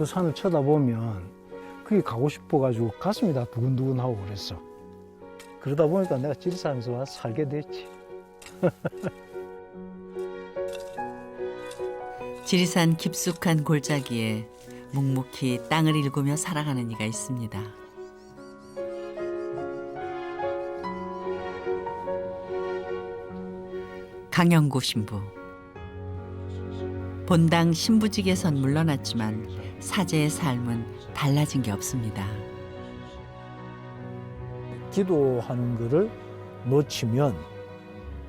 그 산을 쳐다보면 거기 가고 싶어가지고 가슴이 다 두근두근하고 그랬어. 그러다 보니까 내가 지리산에서 와서 살게 됐지. 지리산 깊숙한 골짜기에 묵묵히 땅을 일구며 살아가는 이가 있습니다. 강영구 신부. 본당 신부직에선 물러났지만 사제의 삶은 달라진 게 없습니다. 기도하는 거를 놓치면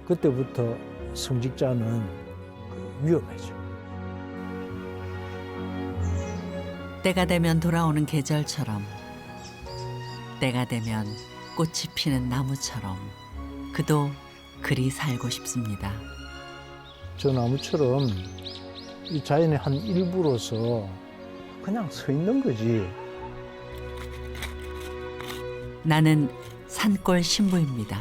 그때부터 성직자는 위험해져. 때가 되면 돌아오는 계절처럼, 때가 되면 꽃이 피는 나무처럼 그도 그리 살고 싶습니다. 저 나무처럼 이 자연의 한 일부로서 그냥 서 있는 거지. 나는 산골 신부입니다.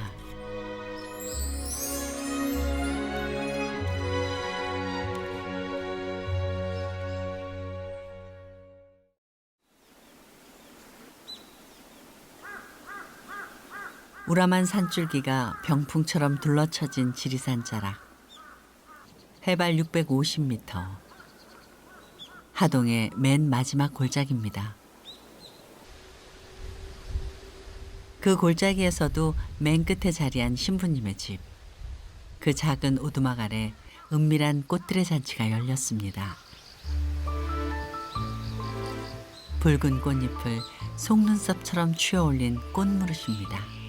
우람한 산줄기가 병풍처럼 둘러쳐진 지리산 자락. 해발 650m. 하동의 맨 마지막 골짜기입니다. 그 골짜기에서도 맨 끝에 자리한 신부님의 집. 그 작은 오두막 아래 은밀한 꽃들의 잔치가 열렸습니다. 붉은 꽃잎을 속눈썹처럼 쥐어올린 꽃무릇입니다.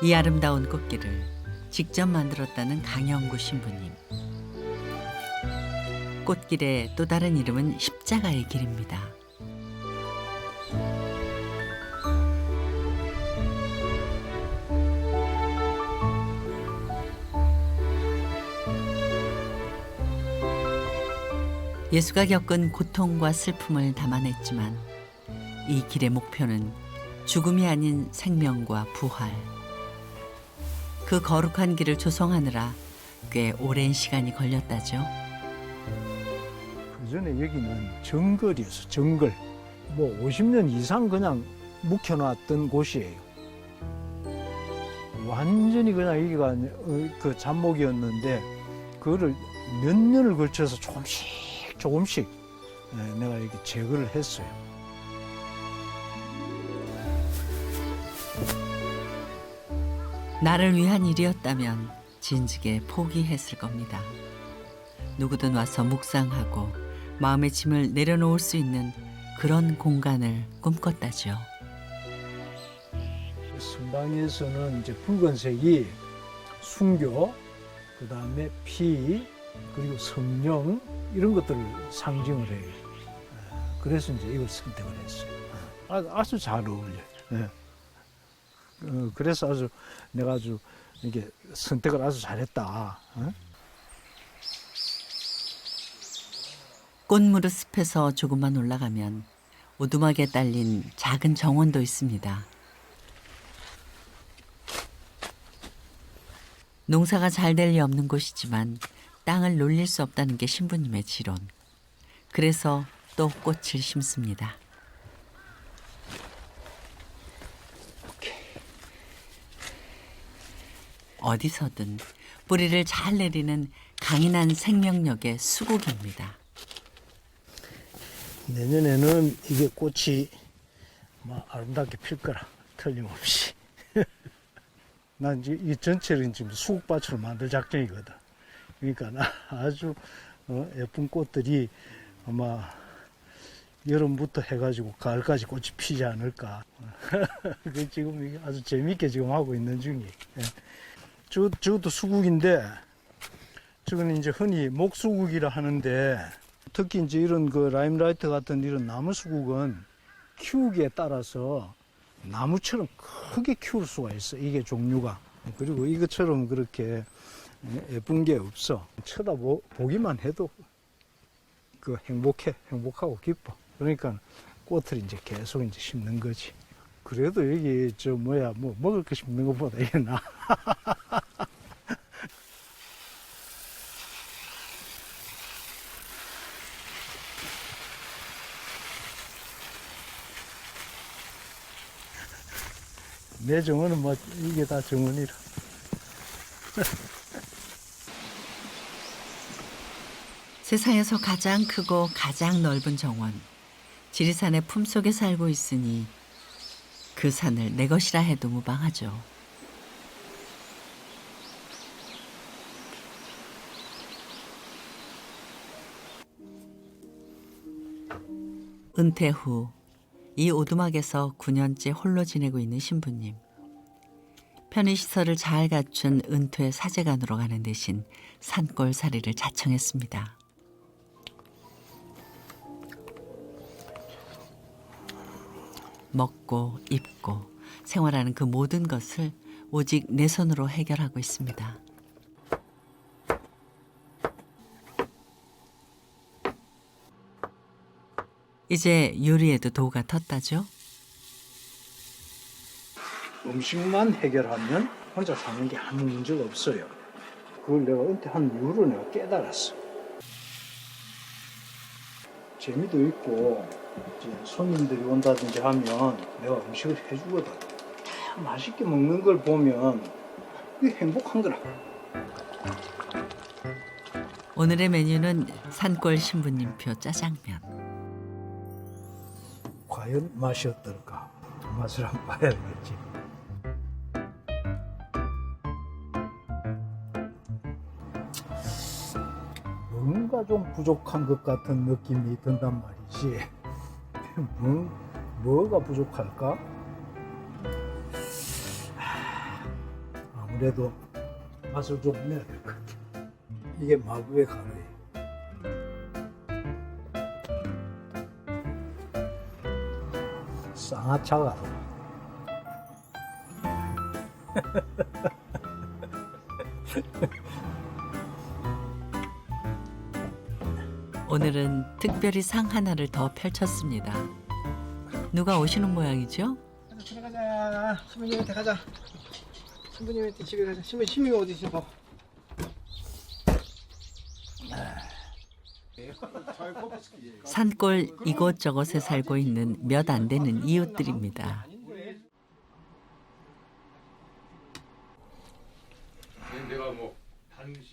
이 아름다운 꽃길을 직접 만들었다는 강영구 신부님. 꽃길의 또 다른 이름은 십자가의 길입니다. 예수가 겪은 고통과 슬픔을 담아냈지만 이 길의 목표는 죽음이 아닌 생명과 부활. 그 거룩한 길을 조성하느라 꽤 오랜 시간이 걸렸다죠. 그 전에 여기는 정글이었어, 정글. 뭐 50년 이상 그냥 묵혀놨던 곳이에요. 완전히 그냥 여기가 그 잡목이었는데 그거를 몇 년을 걸쳐서 조금씩 내가 이렇게 제거를 했어요. 나를 위한 일이었다면 진즉에 포기했을 겁니다. 누구든 와서 묵상하고 마음의 짐을 내려놓을 수 있는 그런 공간을 꿈꿨다죠. 성당에서는 이제 붉은색이 순교, 그 다음에 피, 그리고 성령 이런 것들을 상징을 해요. 그래서 이제 이걸 선택을 했어요. 아주 잘 어울려요. 그래서 내가 아주 이게 선택을 아주 잘했다. 꽃무릇 숲에서 조금만 올라가면 오두막에 딸린 작은 정원도 있습니다. 농사가 잘 될 리 없는 곳이지만 땅을 놀릴 수 없다는 게 신부님의 지론. 그래서 또 꽃을 심습니다. 어디서든 뿌리를 잘 내리는 강인한 생명력의 수국입니다. 내년에는 이게 꽃이 아름답게 필 거라, 틀림없이. 난 이제 이 전체를 지금 수국밭으로 만들 작정이거든. 그러니까 아주 예쁜 꽃들이 아마 여름부터 해가지고 가을까지 꽃이 피지 않을까. 그 지금 이게 아주 재밌게 지금 하고 있는 중이에요. 저것도 수국인데, 저건 이제 흔히 목수국이라 하는데, 특히 이제 이런 그 라임라이트 같은 이런 나무 수국은 키우기에 따라서 나무처럼 크게 키울 수가 있어, 이게 종류가. 그리고 이것처럼 그렇게 예쁜 게 없어. 쳐다보기만 해도 행복하고 기뻐. 그러니까 꽃을 이제 계속 이제 심는 거지. 그래도 여기 뭐 먹을 거 심는 것보다 이게 나. 내 정원은 뭐 이게 다 정원이라. 세상에서 가장 크고 가장 넓은 정원. 지리산의 품속에 살고 있으니 그 산을 내 것이라 해도 무방하죠. 은퇴 후 이 오두막에서 9년째 홀로 지내고 있는 신부님. 편의시설을 잘 갖춘 은퇴 사제관으로 가는 대신 산골살이를 자청했습니다. 먹고 입고 생활하는 그 모든 것을 오직 내 손으로 해결하고 있습니다. 이제 요리에도 도가 텄다죠? 음식만 해결하면 혼자 사는 게 아무 문제가 없어요. 그걸 내가 은퇴한 이후로 내가 깨달았어. 재미도 있고 이제 손님들이 온다든지 하면 내가 음식을 해주거든. 다 맛있게 먹는 걸 보면 이게 행복한 거라. 오늘의 메뉴는 산골 신부님표 짜장면. 과연 맛이 어떨까? 맛을 한번 봐야 되겠지. 뭔가 좀 부족한 것 같은 느낌이 든단 말이지. 뭐가 부족할까? 아무래도 맛을 좀 내야 될 것 같아. 이게 마법의 가루예요. 쌍화차 가루. 오늘은 특별히 상 하나를 더 펼쳤습니다. 누가 오시는 모양이죠? 들어가자. 신부님한테 가자. 신부님한테 집에 가자. 신부님 어디 있어? 봐. 산골 이곳저곳에 살고 있는 몇 안 되는 이웃들입니다.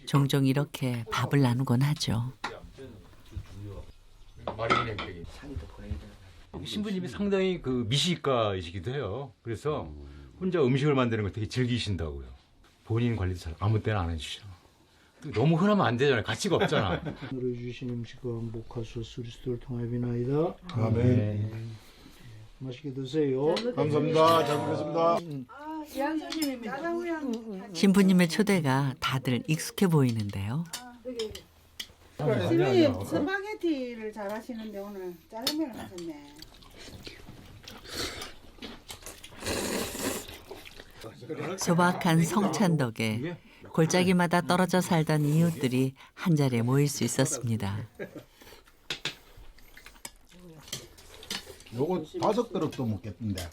종종 이렇게 밥을 나누곤 하죠. 신부님이 상당히 그 미식가이시기도 해요. 그래서 혼자 음식을 만드는 걸 되게 즐기신다고요. 본인 관리도 잘 아무 때나 안 해주셔. 너무 흔하면 안 되잖아요. 가치가 없잖아. 오늘 주신 음식과 행복하소서 그리스도를 통하여 비나이다. 아멘. 맛있게 드세요. 감사합니다. 잘 먹겠습니다. 신부님의 초대가 다들 익숙해 보이는데요. 신부님 스파게티를 잘하시는데 오늘 짜장면을 하셨네. 소박한 성찬 덕에 골짜기마다 떨어져 살던 이웃들이 한자리에 모일 수 있었습니다. 요거 5그릇도 먹겠는데.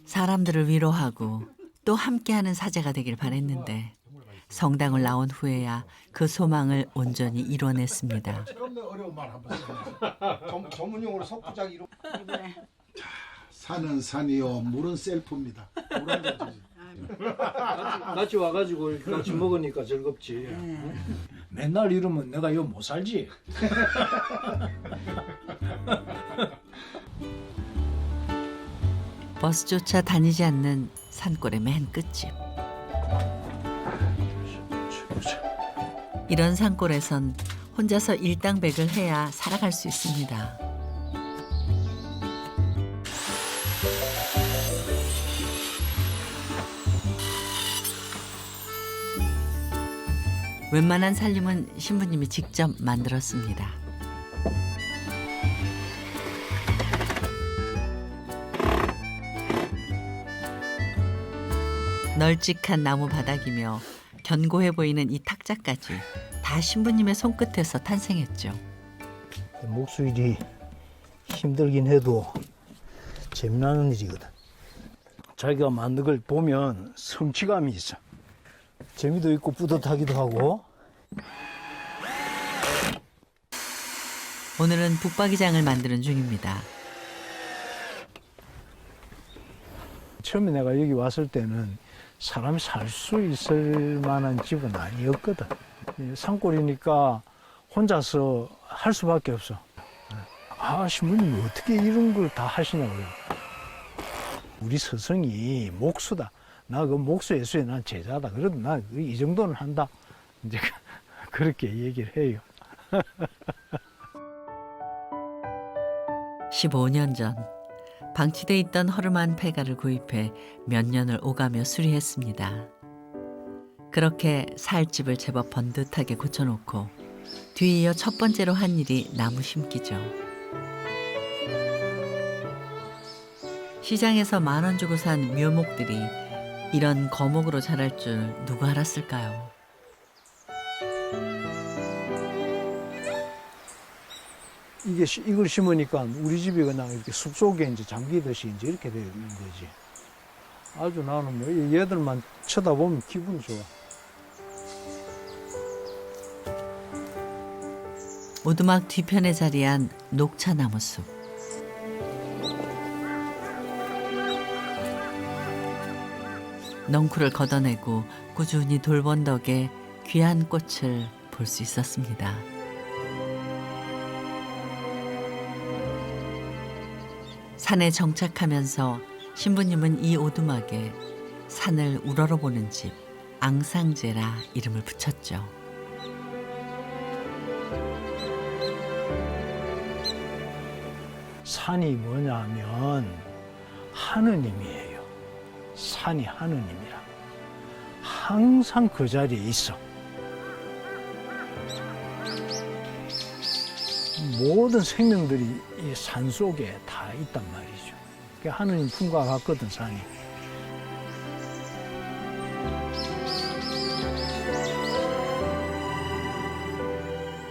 사람들을 위로하고 또 함께하는 사제가 되길 바랬는데 성당을 나온 후에야 그 소망을 온전히 이뤄냈습니다. 어려운 말 한번 전문용어로 석부작이로. 산은 산이요, 물은 셀프입니다. 물한 잔 같이 와가지고 같이 먹으니까 즐겁지. 맨날 이러면 내가 이거 못 살지. 버스조차 다니지 않는 산골의 맨 끝집. 이런 산골에선 혼자서 일당백을 해야 살아갈 수 있습니다. 웬만한 살림은 신부님이 직접 만들었습니다. 널찍한 나무 바닥이며 견고해 보이는 이 탁자까지 다 신부님의 손끝에서 탄생했죠. 목수일이 힘들긴 해도 재미나는 일이거든. 자기가 만든 걸 보면 성취감이 있어. 재미도 있고 뿌듯하기도 하고. 오늘은 북박이장을 만드는 중입니다. 처음에 내가 여기 왔을 때는 사람이 살 수 있을 만한 집은 아니었거든. 산골이니까 혼자서 할 수밖에 없어. 아, 신부님 어떻게 이런 걸 다 하시냐고요. 우리 스승이 목수다. 나 그 목수 예수에 난 제자다. 그래도 나 이 정도는 한다. 이제 그렇게 얘기를 해요. 15년 전 방치돼 있던 허름한 폐가를 구입해 몇 년을 오가며 수리했습니다. 그렇게 살 집을 제법 번듯하게 고쳐놓고 뒤이어 첫 번째로 한 일이 나무 심기죠. 시장에서 10,000원 주고 산 묘목들이 이런 거목으로 자랄 줄 누가 알았을까요? 이걸 심으니까 우리 집이 그냥 이렇게 숲속에 이제 잠기듯이 이제 이렇게 되는 거지. 아주 나는 뭐 얘들만 쳐다보면 기분이 좋아. 오두막 뒤편에 자리한 녹차나무 숲. 넝쿨을 걷어내고 꾸준히 돌본 덕에 귀한 꽃을 볼 수 있었습니다. 산에 정착하면서 신부님은 이 오두막에 산을 우러러보는 집 앙상제라 이름을 붙였죠. 산이 뭐냐면 하느님이에요. 산이 하느님이라. 항상 그 자리에 있어. 모든 생명들이 이 산 속에 다 있단 말이죠. 그게 하느님 품과 같거든, 산이.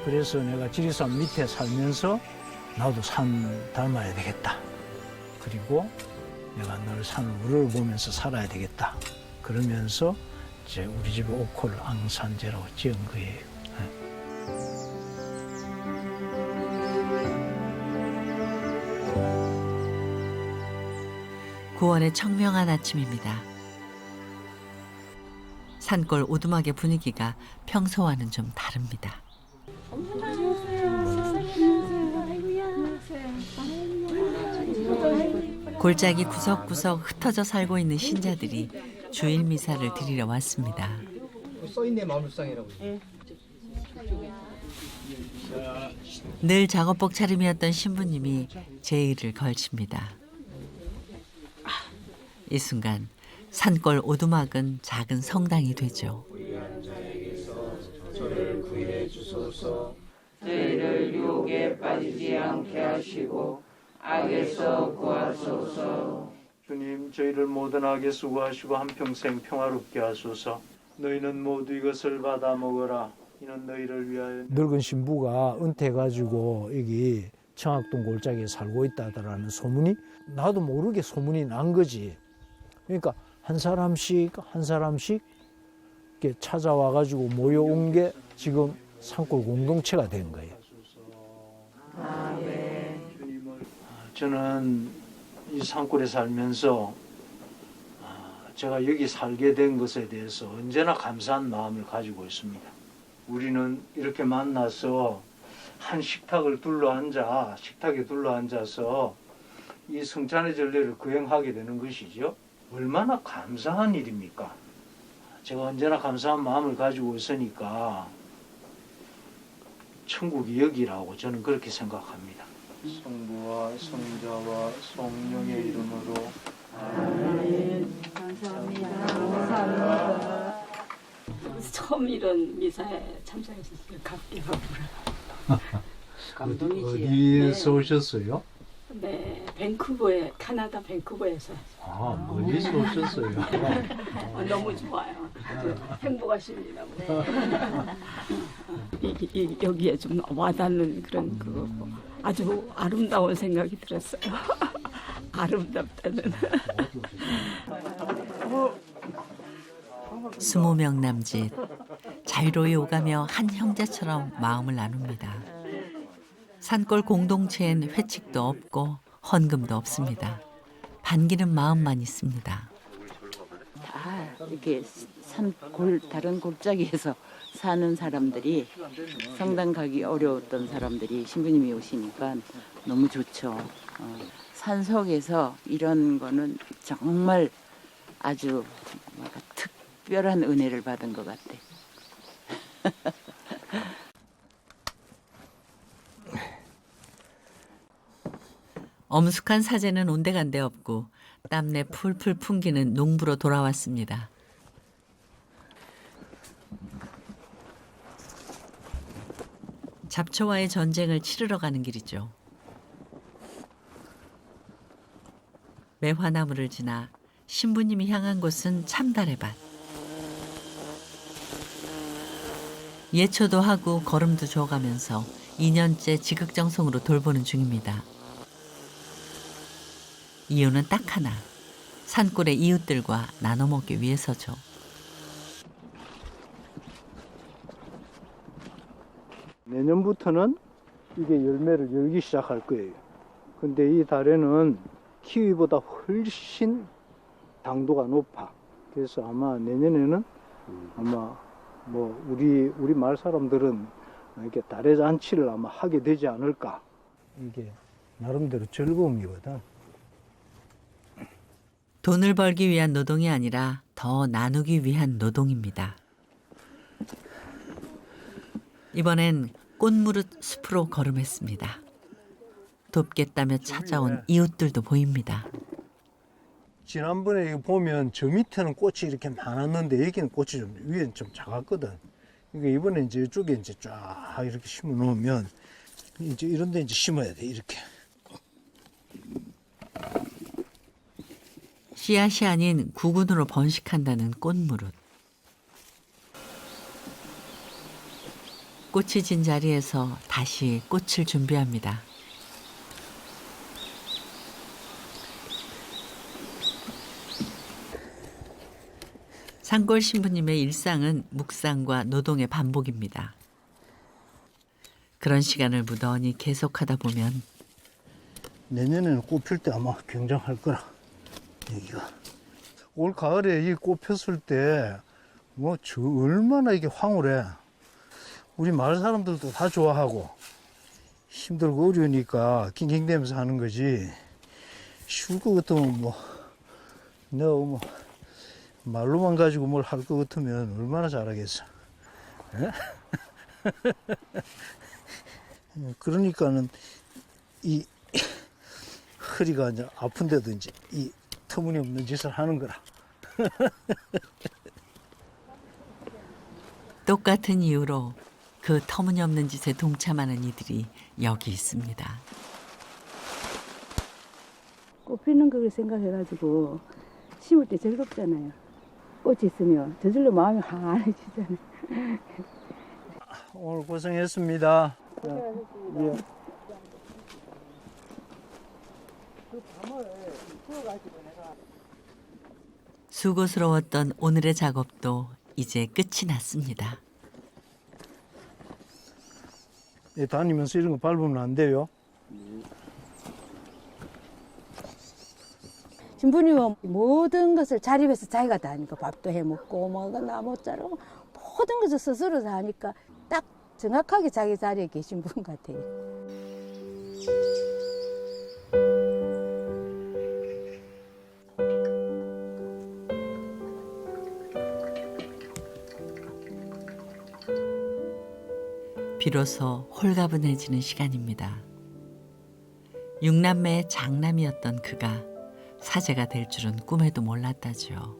그래서 내가 지리산 밑에 살면서 나도 산 닮아야 되겠다. 그리고 내가 늘 산을 우러러보면서 살아야 되겠다. 그러면서 이제 우리 집에 옥호를 앙산제라고 지은 거예요. 9월의 청명한 아침입니다. 산골 오두막의 분위기가 평소와는 좀 다릅니다. 골짜기 구석구석 흩어져 살고 있는 신자들이 주일 미사를 드리러 왔습니다. 써있네 마물상이라고. 늘 작업복 차림이었던 신부님이 제의를 걸칩니다. 이 순간 산골 오두막은 작은 성당이 되죠. 저희를 유혹에 빠지지 않게 하시고 악에서 구하소서. 주님, 저희를 모든 악에 수고하시고 한평생 평화롭게 하소서. 너희는 모두 이것을 받아 먹어라. 이는 너희를 위하여. 늙은 신부가 은퇴해가지고 여기 청학동 골짜기에 살고 있다라는 소문이 나도 모르게 소문이 난 거지. 그러니까 한 사람씩 이렇게 찾아와가지고 모여온 게 지금 산골 공동체가 된 거예요. 저는 이 산골에 살면서 제가 여기 살게 된 것에 대해서 언제나 감사한 마음을 가지고 있습니다. 우리는 이렇게 만나서 한 식탁에 둘러앉아서 이 성찬의 전례를 거행하게 되는 것이죠. 얼마나 감사한 일입니까? 제가 언제나 감사한 마음을 가지고 있으니까 천국이 여기라고 저는 그렇게 생각합니다. 성부와 성자와 성령의 이름으로 아멘. 감사합니다. 처음 이런 미사에 참석했으니까 감격하고 감동이지. 어디에서 오셨어요? 네, 밴쿠버에 카나다 밴쿠버에서 멀리서 오셨어요. 너무 좋아요. 행복하십니다. 여기에 좀 와닿는 그런 그거고 아주 아름다운 생각이 들었어요. 아름답다는. 20명 남짓 자유로이 오가며 한 형제처럼 마음을 나눕니다. 산골 공동체엔 회칙도 없고 헌금도 없습니다. 반기는 마음만 있습니다. 이렇게 다른 골짜기에서 사는 사람들이 성당 가기 어려웠던 사람들이 신부님이 오시니까 너무 좋죠. 산속에서 이런 거는 정말 아주 특별한 은혜를 받은 것 같아. 엄숙한 사제는 온데간데 없고 땀내 풀풀 풍기는 농부로 돌아왔습니다. 잡초와의 전쟁을 치르러 가는 길이죠. 매화나무를 지나 신부님이 향한 곳은 참다래 밭. 예초도 하고 걸음도 줘가면서 2년째 지극정성으로 돌보는 중입니다. 이유는 딱 하나, 산골의 이웃들과 나눠 먹기 위해서죠. 내년부터는 이게 열매를 열기 시작할 거예요. 근데 이 달에는 키위보다 훨씬 당도가 높아. 그래서 아마 내년에는 아마 뭐 우리 마을 사람들은 이렇게 달의 잔치를 아마 하게 되지 않을까. 이게 나름대로 즐거움이거든. 돈을 벌기 위한 노동이 아니라 더 나누기 위한 노동입니다. 이번엔 꽃무릇 숲으로 걸음했습니다. 돕겠다며 찾아온 이웃들도 보입니다. 지난번에 보면 저 밑에는 꽃이 이렇게 많았는데 여기는 꽃이 좀 위에는 좀 작았거든. 그러니까 이번에 이제 이쪽에 이제 쫙 이렇게 심어 놓으면 이제 이런 데 이제 심어야 돼, 이렇게. 씨앗이 아닌 구근으로 번식한다는 꽃무릇. 꽃이 진 자리에서 다시 꽃을 준비합니다. 산골 신부님의 일상은 묵상과 노동의 반복입니다. 그런 시간을 무던히 계속하다 보면 내년에는 꽃 필 때 아마 굉장할 거라. 여기가 올 가을에 이 꽃 폈을 때 뭐 저 얼마나 이게 황홀해. 우리 마을 사람들도 다 좋아하고 힘들고 어려우니까 낑낑대면서 하는 거지. 쉬울 것 같으면 뭐 내가 뭐 말로만 가지고 뭘 할 것 같으면 얼마나 잘하겠어. 그러니까는 이 허리가 이제 아픈데도 이제 이 터무니없는 짓을 하는 거라. 똑같은 이유로 그 터무니없는 짓에 동참하는 이들이 여기 있습니다. 꽃 피는 걸 생각해가지고 심을 때 즐겁잖아요. 꽃이 있으면 저절로 마음이 환해지잖아요. 오늘 고생했습니다. 예. 수고스러웠던 오늘의 작업도 이제 끝이 났습니다. 예, 다니면서 이런 거 밟으면 안 돼요. 신부님은 모든 것을 자립해서 자기가 다 하니까 밥도 해먹고 뭐 나무 자르고 모든 것을 스스로 다 하니까 딱 정확하게 자기 자리에 계신 분 같아요. 비로소 홀가분해지는 시간입니다. 육남매의 장남이었던 그가 사제가 될 줄은 꿈에도 몰랐다죠.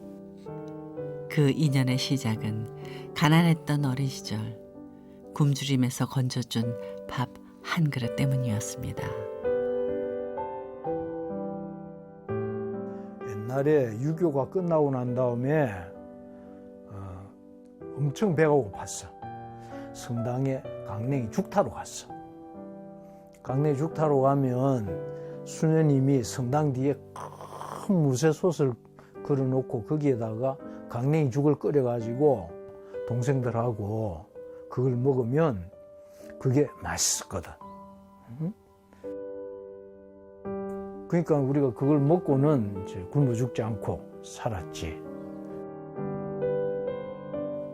그 인연의 시작은 가난했던 어린 시절 굶주림에서 건져준 밥 한 그릇 때문이었습니다. 옛날에 유교가 끝나고 난 다음에 엄청 배가 고팠어. 성당에 강냉이 죽타러 갔어. 강냉이죽 타러 가면 수녀님이 성당 뒤에 큰 무쇠솥을 걸어놓고 거기에다가 강냉이죽을 끓여가지고 동생들하고 그걸 먹으면 그게 맛있었거든. 응? 그러니까 우리가 그걸 먹고는 이제 굶어 죽지 않고 살았지.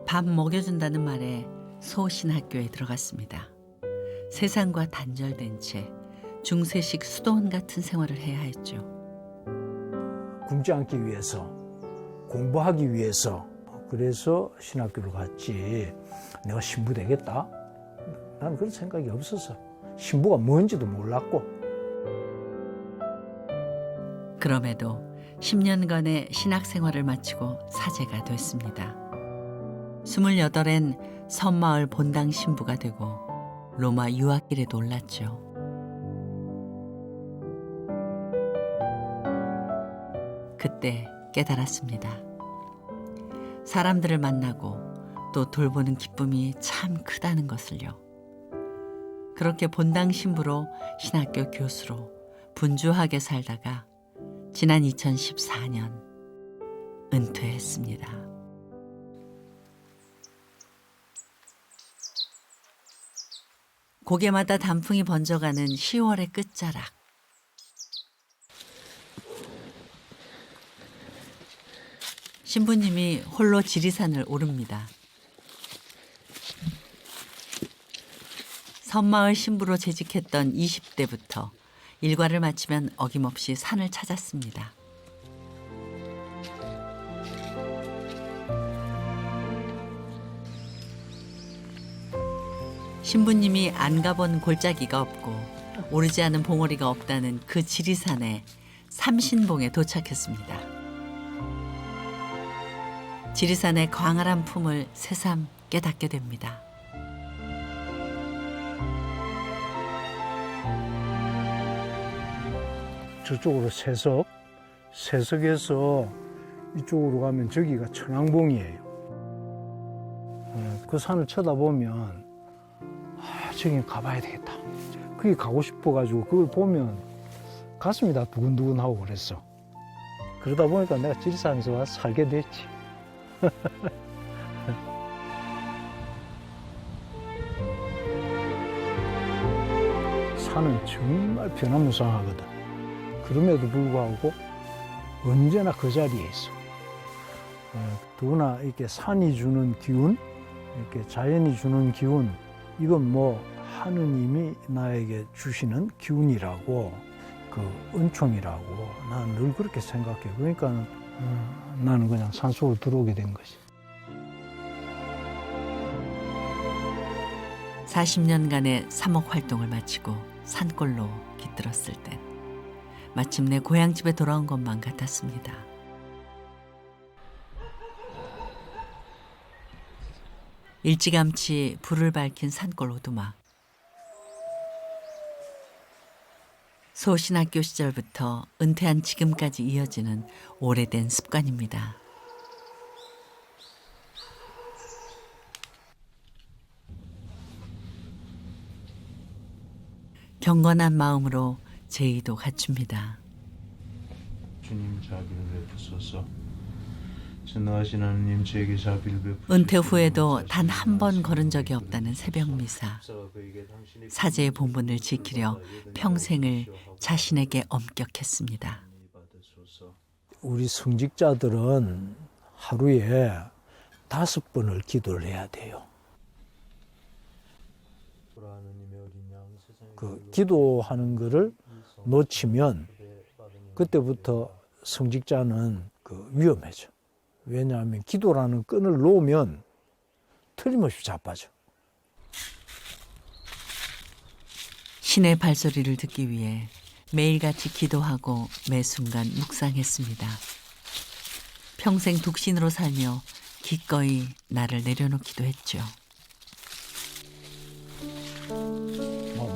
밥 먹여준다는 말에 소신학교에 들어갔습니다. 세상과 단절된 채 중세식 수도원 같은 생활을 해야 했죠. 굶지 않기 위해서, 공부하기 위해서, 그래서 신학교를 갔지. 내가 신부 되겠다? 나는 그런 생각이 없어서 신부가 뭔지도 몰랐고. 그럼에도 10년간의 신학 생활을 마치고 사제가 됐습니다. 28엔 섬마을 본당 신부가 되고 로마 유학길에도 올랐죠. 그때 깨달았습니다. 사람들을 만나고 또 돌보는 기쁨이 참 크다는 것을요. 그렇게 본당 신부로 신학교 교수로 분주하게 살다가 지난 2014년 은퇴했습니다. 고개마다 단풍이 번져가는 10월의 끝자락. 신부님이 홀로 지리산을 오릅니다. 섬마을 신부로 재직했던 20대부터 일과를 마치면 어김없이 산을 찾았습니다. 신부님이 안 가본 골짜기가 없고 오르지 않은 봉우리가 없다는 그 지리산의 삼신봉에 도착했습니다. 지리산의 광활한 품을 새삼 깨닫게 됩니다. 저쪽으로 세석, 세석에서 이쪽으로 가면 저기가 천왕봉이에요. 그 산을 쳐다보면 저기 가봐야 되겠다. 거기 가고 싶어가지고 그걸 보면 가슴이 다 두근두근하고 그랬어. 그러다 보니까 내가 지리산에서 와서 살게 됐지. 산은 정말 변화무쌍하거든. 그럼에도 불구하고 언제나 그 자리에 있어. 더구나 이렇게 산이 주는 기운, 이렇게 자연이 주는 기운, 이건 뭐 하느님이 나에게 주시는 기운이라고, 그 은총이라고 나는 늘 그렇게 생각해. 그러니까 나는 그냥 산속으로 들어오게 된 것이. 40년간의 사목 활동을 마치고 산골로 깃들었을 땐 마침내 고향집에 돌아온 것만 같았습니다. 일찌감치 불을 밝힌 산골 오두막. 소신학교 시절부터 은퇴한 지금까지 이어지는 오래된 습관입니다. 경건한 마음으로 제의도 갖춥니다. 주님 자비를 베푸소서. 전능하신 하나님 저에게 자비를 베푸소서. 은퇴 후에도 단 한 번 걸은 적이 없다는 새벽 미사. 사제의 본분을 지키려 평생을 자신에게 엄격했습니다. 우리 성직자들은 하루에 5번을 기도를 해야 돼요. 그 기도하는 거를 놓치면 그때부터 성직자는 위험해져. 왜냐하면 기도라는 끈을 놓으면 틀림없이 자빠져. 신의 발소리를 듣기 위해 매일같이 기도하고 매 순간 묵상했습니다. 평생 독신으로 살며 기꺼이 나를 내려놓기도 했죠.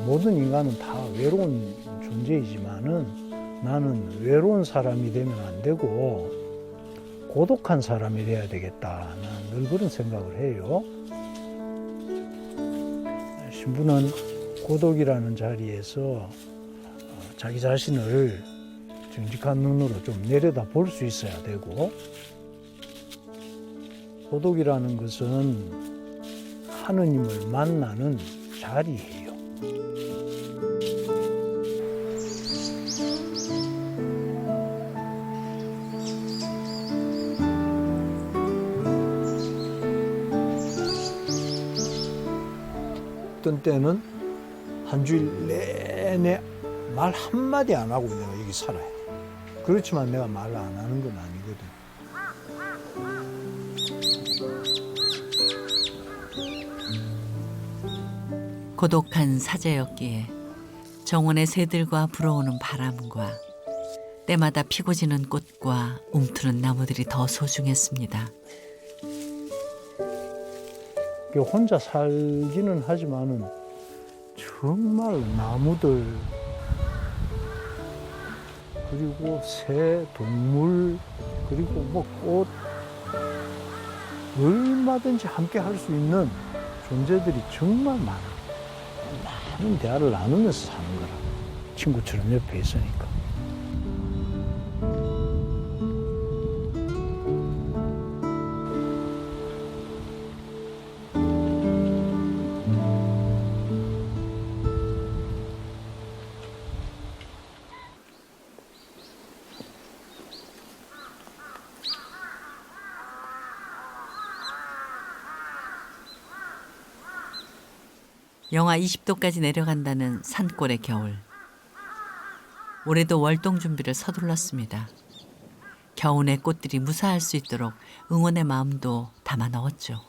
모든 인간은 다 외로운 존재이지만은 나는 외로운 사람이 되면 안 되고 고독한 사람이 돼야 되겠다. 나는 늘 그런 생각을 해요. 신부는 고독이라는 자리에서 자기 자신을 정직한 눈으로 좀 내려다 볼 수 있어야 되고, 고독이라는 것은 하느님을 만나는 자리예요. 어떤 때는 한 주일 내내 말 한마디 안 하고 내가 여기 살아야 돼. 그렇지만 내가 말을 안 하는 건 아니거든. 고독한 사제였기에 정원의 새들과 불어오는 바람과 때마다 피고 지는 꽃과 움트는 나무들이 더 소중했습니다. 혼자 살기는 하지만은 정말 나무들 그리고 새, 동물 그리고 뭐 꽃 얼마든지 함께 할 수 있는 존재들이 정말 많아. 많은 대화를 나누면서 사는 거라. 친구처럼 옆에 있으니까. 영하 20도까지 내려간다는 산골의 겨울. 올해도 월동 준비를 서둘렀습니다. 겨우내 꽃들이 무사할 수 있도록 응원의 마음도 담아 넣었죠.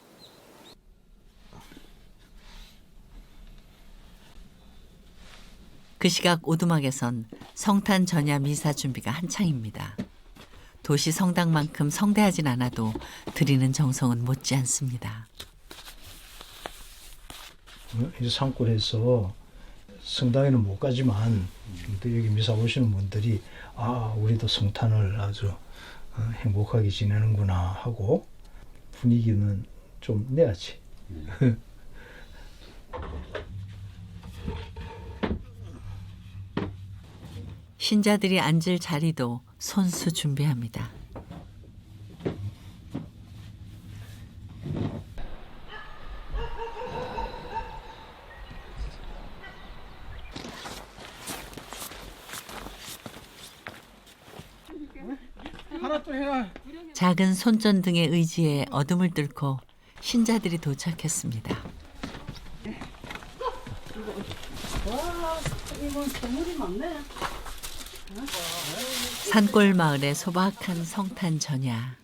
그 시각 오두막에선 성탄 전야 미사 준비가 한창입니다. 도시 성당만큼 성대하진 않아도 드리는 정성은 못지않습니다. 이 산골에서 성당에는 못 가지만 여기 미사 오시는 분들이 우리도 성탄을 아주 행복하게 지내는구나 하고 분위기는 좀 내야지. 신자들이 앉을 자리도 손수 준비합니다. 하나 또 해라. 작은 손전등의 의지에 어둠을 뚫고 신자들이 도착했습니다. 산골 마을의 소박한 성탄 전야.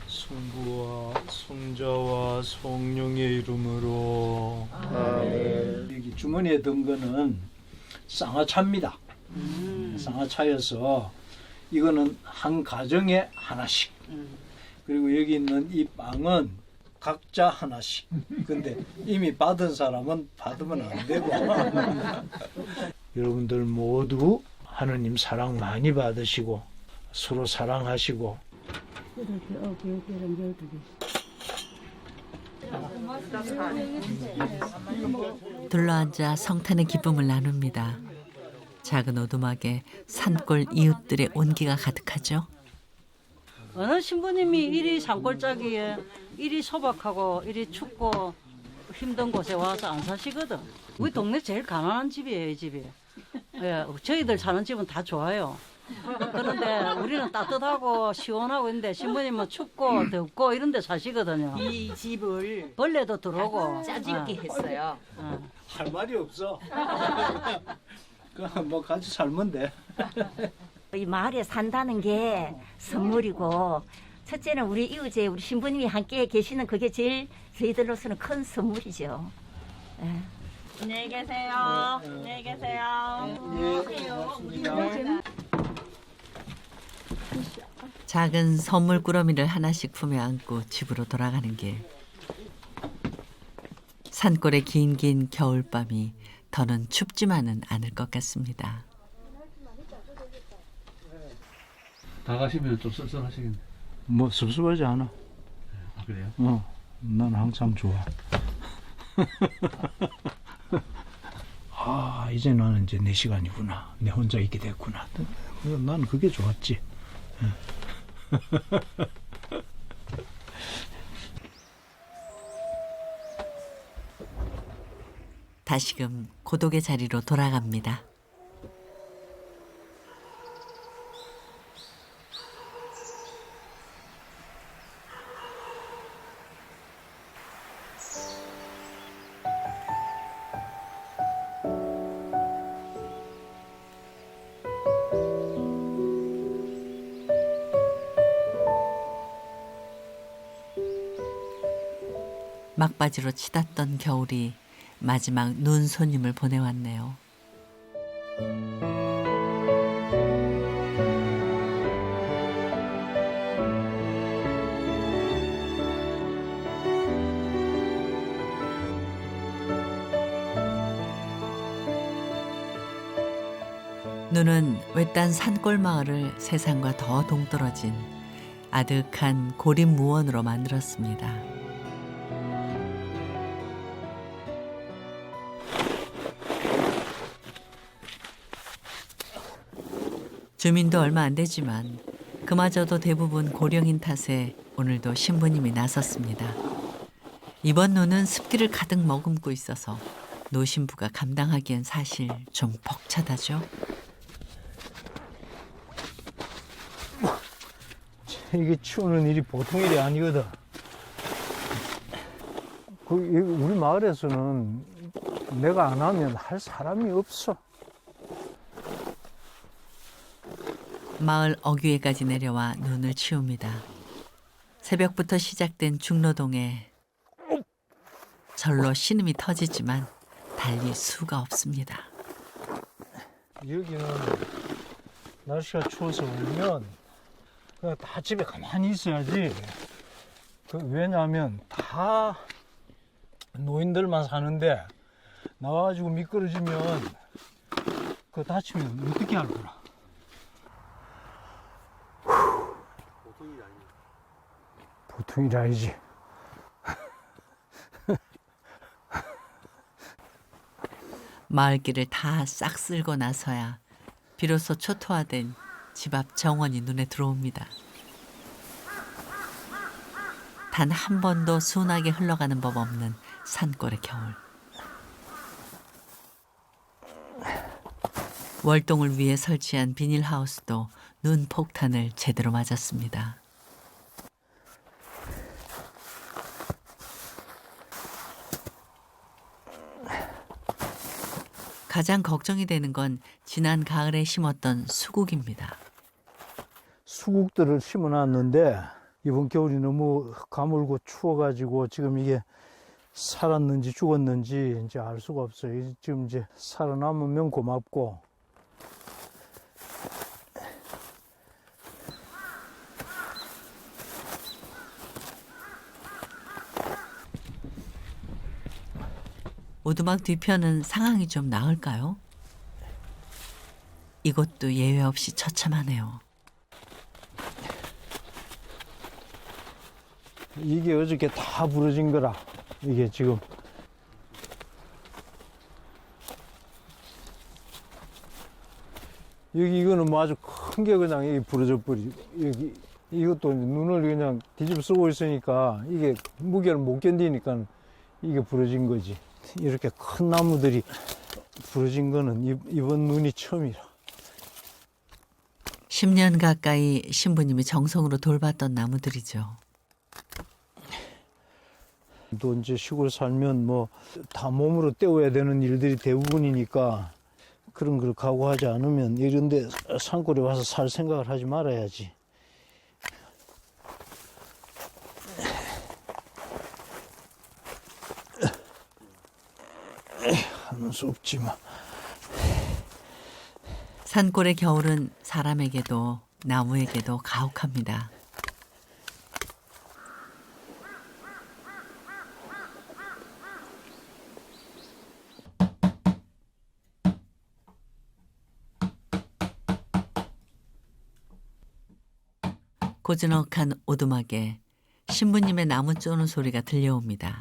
성부와 성자와 성령의 이름으로. 여기 주머니에 든 거는 쌍화차입니다. 쌍화차여서 이거는 한 가정에 하나씩. 그리고 여기 있는 이 빵은 각자 하나씩. 근데 이미 받은 사람은 받으면 안 되고. 여러분들 모두 하느님 사랑 많이 받으시고 서로 사랑하시고. 둘러앉아 성탄의 기쁨을 나눕니다. 작은 오두막에 산골 이웃들의 온기가 가득하죠. 어느 신부님이 이리 산골짜기에 이리 소박하고 이리 춥고 힘든 곳에 와서 안 사시거든. 우리 동네 제일 가난한 집이에요, 이 집이. 예, 저희들 사는 집은 다 좋아요. 그런데 우리는 따뜻하고 시원하고 있는데 신부님은 춥고 덥고 이런 데 사시거든요. 이 집을 벌레도 들어오고 짜집게 했어요. 할 말이 없어. 뭐 같이 살면 돼. 이 마을에 산다는 게 선물이고, 첫째는 우리 이웃에 우리 신부님이 함께 계시는 그게 제일 저희들로서는 큰 선물이죠. 안녕히 계세요. 안녕히 계세요. 작은 선물 꾸러미를 하나씩 품에 안고 집으로 돌아가는 길. 산골의 긴긴 겨울밤이 더는 춥지만은 않을 것 같습니다. 나가시면 좀 씁쓸하시겠네. 뭐 섭섭하지 않아. 아, 그래요? 난 항상 좋아. 아, 이제 나는 이제 내 시간이구나. 내 혼자 있게 됐구나. 난 그게 좋았지. 다시금 고독의 자리로 돌아갑니다. 막바지로 치닫던 겨울이 마지막 눈 손님을 보내왔네요. 눈은 외딴 산골 마을을 세상과 더 동떨어진 아득한 고립무원으로 만들었습니다. 주민도 얼마 안 되지만 그마저도 대부분 고령인 탓에 오늘도 신부님이 나섰습니다. 이번 눈은 습기를 가득 머금고 있어서 노 신부가 감당하기엔 사실 좀 벅차다죠. 이게 치우는 일이 보통 일이 아니거든. 우리 마을에서는 내가 안 하면 할 사람이 없어. 마을 어귀에까지 내려와 눈을 치웁니다. 새벽부터 시작된 중노동에 절로 신음이 터지지만 달리 수가 없습니다. 여기는 날씨가 추워서 오면 그냥 다 집에 가만히 있어야지. 왜냐하면 다 노인들만 사는데 나와가지고 미끄러지면 그거 다치면 어떻게 할 거라. 보통 일이 아니지. 마을길을 다 싹 쓸고 나서야 비로소 초토화된 집 앞 정원이 눈에 들어옵니다. 단 한 번도 순하게 흘러가는 법 없는 산골의 겨울. 월동을 위해 설치한 비닐하우스도 눈 폭탄을 제대로 맞았습니다. 가장 걱정이 되는 건 지난 가을에 심었던 수국입니다. 수국들을 심어놨는데 이번 겨울이 너무 가물고 추워가지고 지금 이게 살았는지 죽었는지 이제 알 수가 없어요. 지금 이제 살아남으면 고맙고. 오두막 뒤편은 상황이 좀 나을까요? 이것도 예외 없이 처참하네요. 이게 어저께 다 부러진 거라. 이게 지금 여기 이거는 뭐 아주 큰 게 그냥 여기 부러져 버리고 여기 이것도 눈을 그냥 뒤집어 쓰고 있으니까 이게 무게를 못 견디니까 이게 부러진 거지. 이렇게 큰 나무들이 부러진 거는 이번 눈이 처음이라. 10년 가까이 신부님이 정성으로 돌봤던 나무들이죠. 또 이제 시골 살면 뭐 다 몸으로 떼어야 되는 일들이 대부분이니까 그런 걸 각오하지 않으면 이런데 산골에 와서 살 생각을 하지 말아야지. 하는 수 없지만. 산골의 겨울은 사람에게도 나무에게도 가혹합니다. 고즈넉한 오두막에 신부님의 나무 쪼는 소리가 들려옵니다.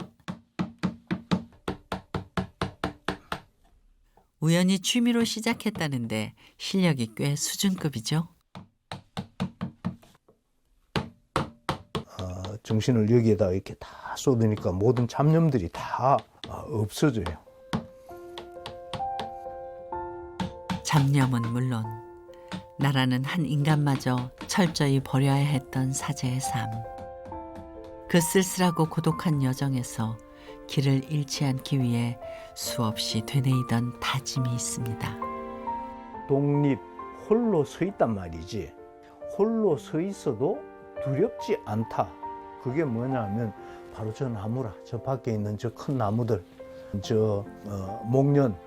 우연히 취미로 시작했다는데 실력이 꽤 수준급이죠. 정신을 여기에다 이렇게 다 쏟으니까 모든 잡념들이 다 없어져요. 잡념은 물론 나라는 한 인간마저 철저히 버려야 했던 사제의 삶. 그 쓸쓸하고 고독한 여정에서 길을 잃지 않기 위해 수없이 되뇌이던 다짐이 있습니다. 독립, 홀로 서 있단 말이지. 홀로 서 있어도 두렵지 않다. 그게 뭐냐면 바로 저 나무라. 저 밖에 있는 저 큰 나무들. 저 목련.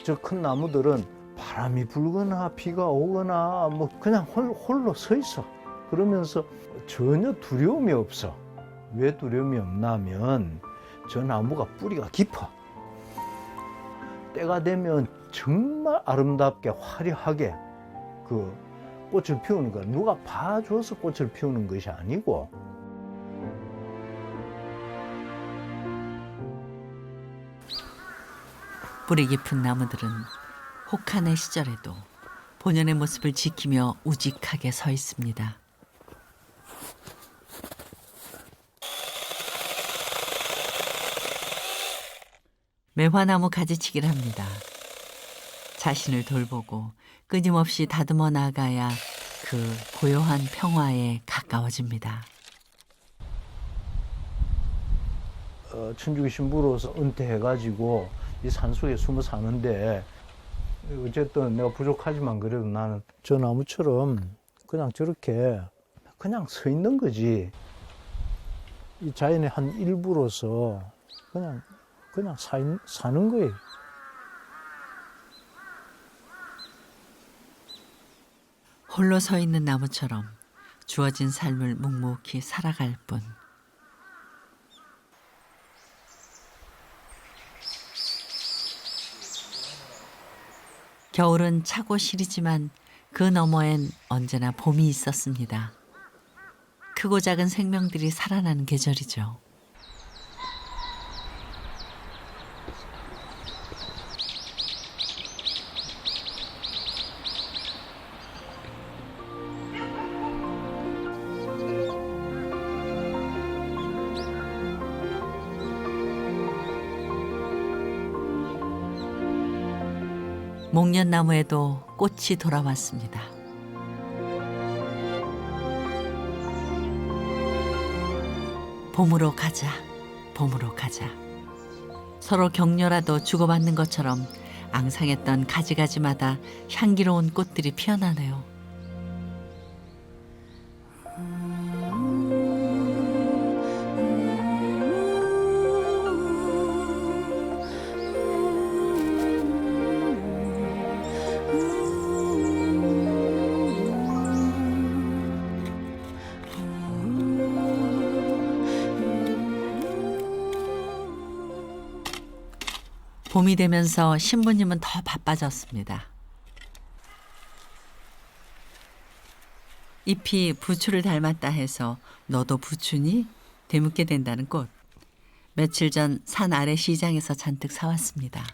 저 큰 나무들은 바람이 불거나 비가 오거나 뭐 그냥 홀로 서 있어. 그러면서 전혀 두려움이 없어. 왜 두려움이 없냐면 저 나무가 뿌리가 깊어. 때가 되면 정말 아름답게 화려하게 그 꽃을 피우는 거야. 누가 봐줘서 꽃을 피우는 것이 아니고. 뿌리 깊은 나무들은 혹한의 시절에도 본연의 모습을 지키며 우직하게 서 있습니다. 매화나무 가지치기를 합니다. 자신을 돌보고 끊임없이 다듬어 나가야 그 고요한 평화에 가까워집니다. 춘주기 신부로서 은퇴해가지고 이 산속에 숨어 사는데 어쨌든 내가 부족하지만 그래도 나는 저 나무처럼 그냥 저렇게 그냥 서 있는 거지. 이 자연의 한 일부로서 그냥 사는 거예요. 홀로 서 있는 나무처럼 주어진 삶을 묵묵히 살아갈 뿐. 겨울은 차고 시리지만 그 너머엔 언제나 봄이 있었습니다. 크고 작은 생명들이 살아나는 계절이죠. 목련나무에도 꽃이 돌아왔습니다. 봄으로 가자, 봄으로 가자. 서로 격려라도 주고받는 것처럼 앙상했던 가지가지마다 향기로운 꽃들이 피어나네요. 봄이 되면서 신부님은 더 바빠졌습니다. 잎이 부추를 닮았다 해서 너도 부추니? 되묻게 된다는 꽃. 며칠 전 산 아래 시장에서 잔뜩 사왔습니다.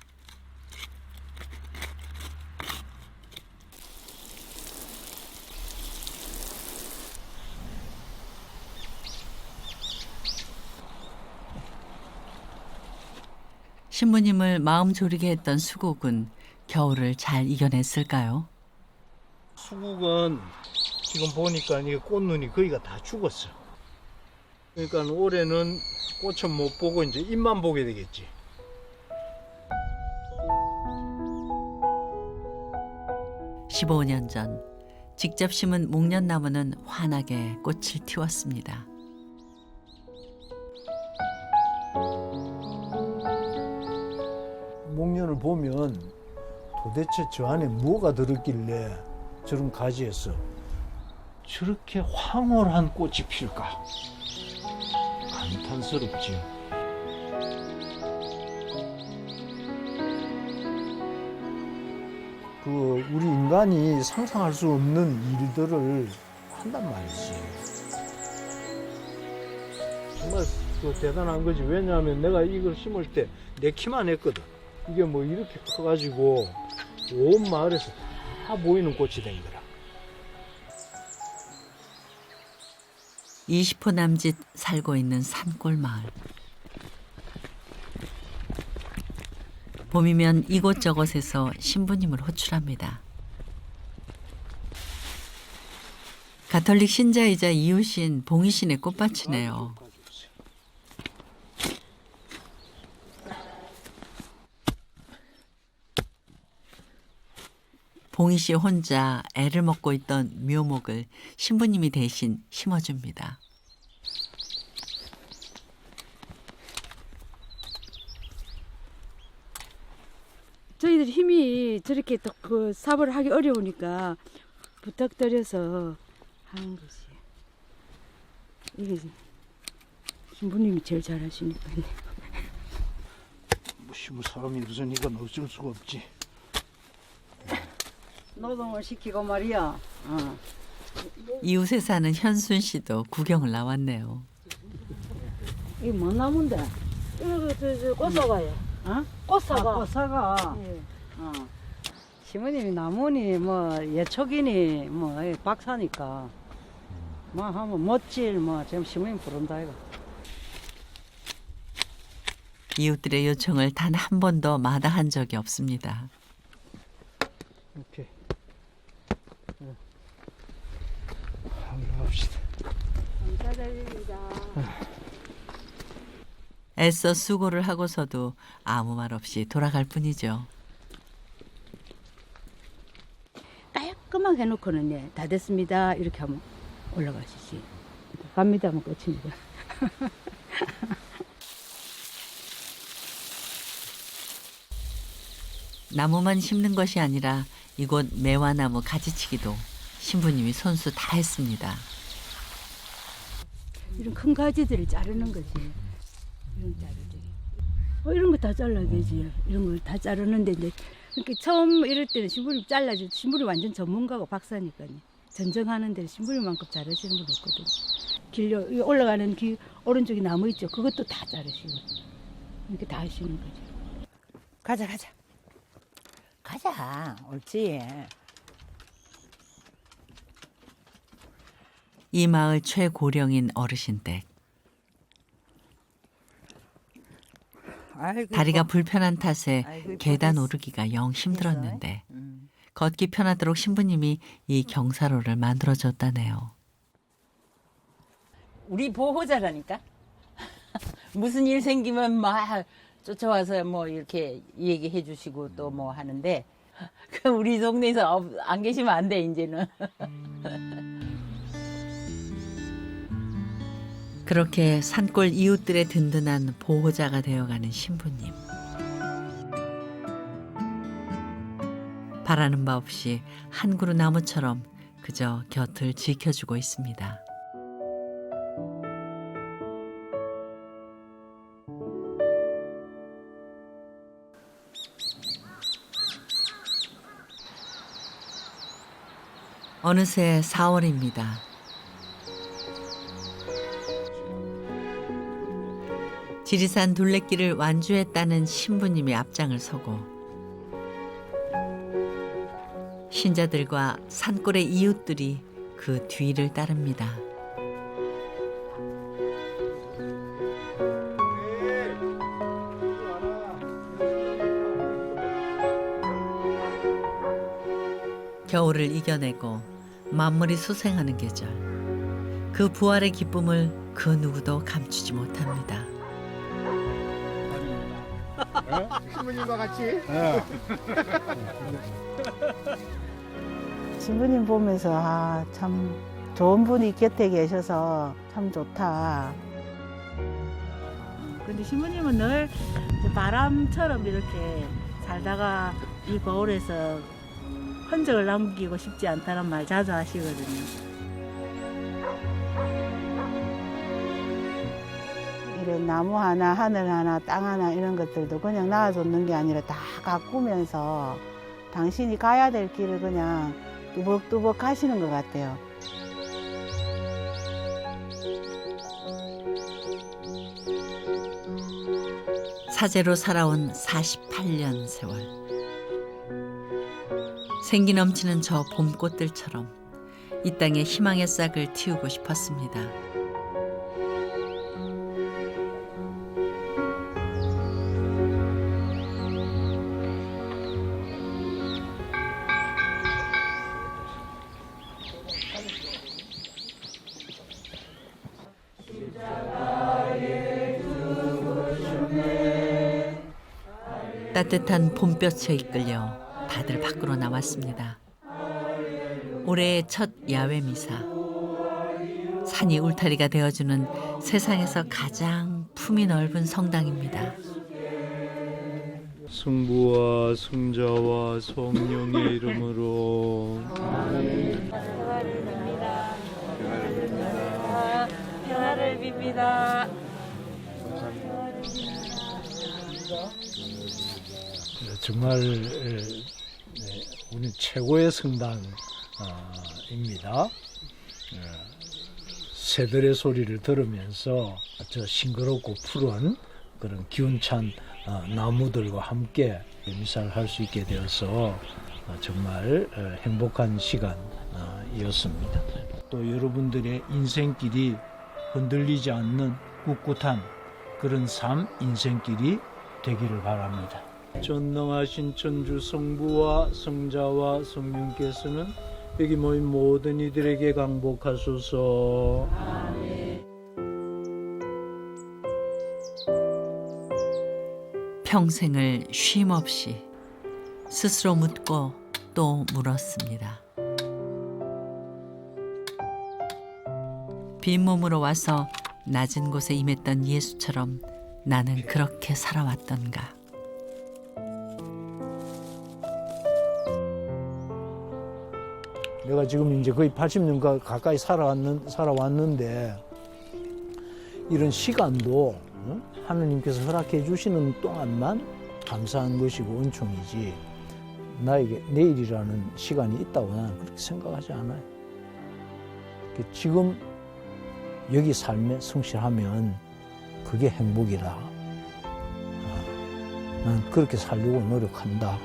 신부님을 마음 졸이게 했던 수국은 겨울을 잘 이겨냈을까요? 수국은 지금 보니까 이 꽃눈이 거의가 다 죽었어. 그러니까 올해는 꽃은 못 보고 이제 잎만 보게 되겠지. (15년) 전 직접 심은 목련나무는 환하게 꽃을 틔웠습니다. 목련을 보면 도대체 저 안에 뭐가 들었길래 저런 가지에서 저렇게 황홀한 꽃이 필까? 감탄스럽지. 그 우리 인간이 상상할 수 없는 일들을 한단 말이지. 정말 대단한 거지. 왜냐하면 내가 이걸 심을 때 내 키만 했거든. 이게 뭐 이렇게 커가지고 온 마을에서 다 보이는 꽃이 된 거라. 20호 남짓 살고 있는 산골 마을. 봄이면 이곳저곳에서 신부님을 호출합니다. 가톨릭 신자이자 이웃인 봉희신의 꽃밭이네요. 봉희 씨 혼자 애를 먹고 있던 묘목을 신부님이 대신 심어줍니다. 저희들 힘이 저렇게 또 그 사업을 하기 어려우니까 부탁드려서 하는 거지. 이게 신부님이 제일 잘하시니까요. 뭐 심을 사람이 없으니까 어쩔 수가 없지. 노동을 시키고 말이야. 이웃에 사는 현순 씨도 구경을 나왔네요. 이게 뭔 나무인데? 이거 저 꽃사과예요. 어? 꽃사과. 꽃사과. 예. 시모님이 나무니 뭐 예촉이니 뭐 박사니까 뭐 하면 멋질 뭐 지금 시모님 부른다 이거. 이웃들의 요청을 단 한 번도 마다한 적이 없습니다. 오케이. 올라갑시다. 감사드립니다. 애써 수고를 하고서도 아무 말 없이 돌아갈 뿐이죠. 깔끔하게 해놓고는 예, 다 됐습니다. 이렇게 하면 올라가시지. 갑니다 하면 끝입니다. 나무만 심는 것이 아니라 이곳 매화나무 가지치기도 신부님이 손수 다 했습니다. 이런 큰 가지들을 자르는 거지. 이런 자르지. 이런 거 다 잘라야 되지. 이런 걸 다 자르는데 이제 이렇게 처음 이럴 때는 신부님 잘라주고 신부님 완전 전문가고 박사니까요. 전정하는 데는 신부님만큼 잘하시는 분 없거든. 길려 올라가는 길 오른쪽에 나무 있죠. 그것도 다 자르시고 이렇게 다 하시는 거죠. 가자. 옳지. 이 마을 최고령인 어르신 댁. 다리가 불편한 탓에 계단 오르기가 영 힘들었는데 걷기 편하도록 신부님이 이 경사로를 만들어줬다네요. 우리 보호자라니까. 무슨 일 생기면 막 쫓아와서 뭐 이렇게 얘기해 주시고 또 뭐 하는데 우리 동네에서 안 계시면 안 돼 이제는. 그렇게 산골 이웃들의 든든한 보호자가 되어가는 신부님. 바라는 바 없이 한 그루 나무처럼 그저 곁을 지켜주고 있습니다. 어느새 4월입니다. 지리산 둘레길을 완주했다는 신부님이 앞장을 서고 신자들과 산골의 이웃들이 그 뒤를 따릅니다. 겨울을 이겨내고 만물이 수생하는 계절. 그 부활의 기쁨을 그 누구도 감추지 못합니다. 신부님과 같이. 신부님 보면서 참 좋은 분이 곁에 계셔서 참 좋다. 근데 신부님은 늘 바람처럼 이렇게 살다가 이 거울에서 흔적을 남기고 싶지 않다는 말 자주 하시거든요. 이래 나무 하나, 하늘 하나, 땅 하나 이런 것들도 그냥 놔줬는 게 아니라 다 가꾸면서 당신이 가야 될 길을 그냥 뚜벅뚜벅 가시는 것 같아요. 사제로 살아온 48년 세월. 생기 넘치는 저 봄꽃들처럼 이 땅에 희망의 싹을 틔우고 싶었습니다. 따뜻한 봄볕에 이끌려 다들 밖으로 나왔습니다. 올해의 첫 야외 미사. 산이 울타리가 되어주는 세상에서 가장 품이 넓은 성당입니다. 성부와 성자와 성령의 이름으로 평화를 빕니다. 정말 우리 최고의 성당입니다. 새들의 소리를 들으면서 저 싱그럽고 푸른 그런 기운찬 나무들과 함께 미사를 할 수 있게 되어서 정말 행복한 시간이었습니다. 또 여러분들의 인생길이 흔들리지 않는 꿋꿋한 그런 삶 인생길이 되기를 바랍니다. 전능하신 천주 성부와 성자와 성령께서는 여기 모인 모든 이들에게 강복하소서. 평생을 쉼없이 스스로 묻고 또 물었습니다. 빈몸으로 와서 낮은 곳에 임했던 예수처럼 나는 그렇게 살아왔던가. 내가 지금 이제 거의 80년 가까이 살아왔는데 이런 시간도 하느님께서 허락해 주시는 동안만 감사한 것이고 은총이지 나에게 내일이라는 시간이 있다고 나는 그렇게 생각하지 않아요. 지금 여기 삶에 성실하면 그게 행복이다. 난 그렇게 살려고 노력한다.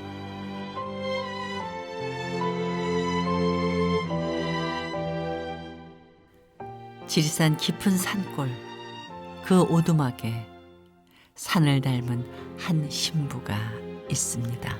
지리산 깊은 산골, 그 오두막에 산을 닮은 한 신부가 있습니다.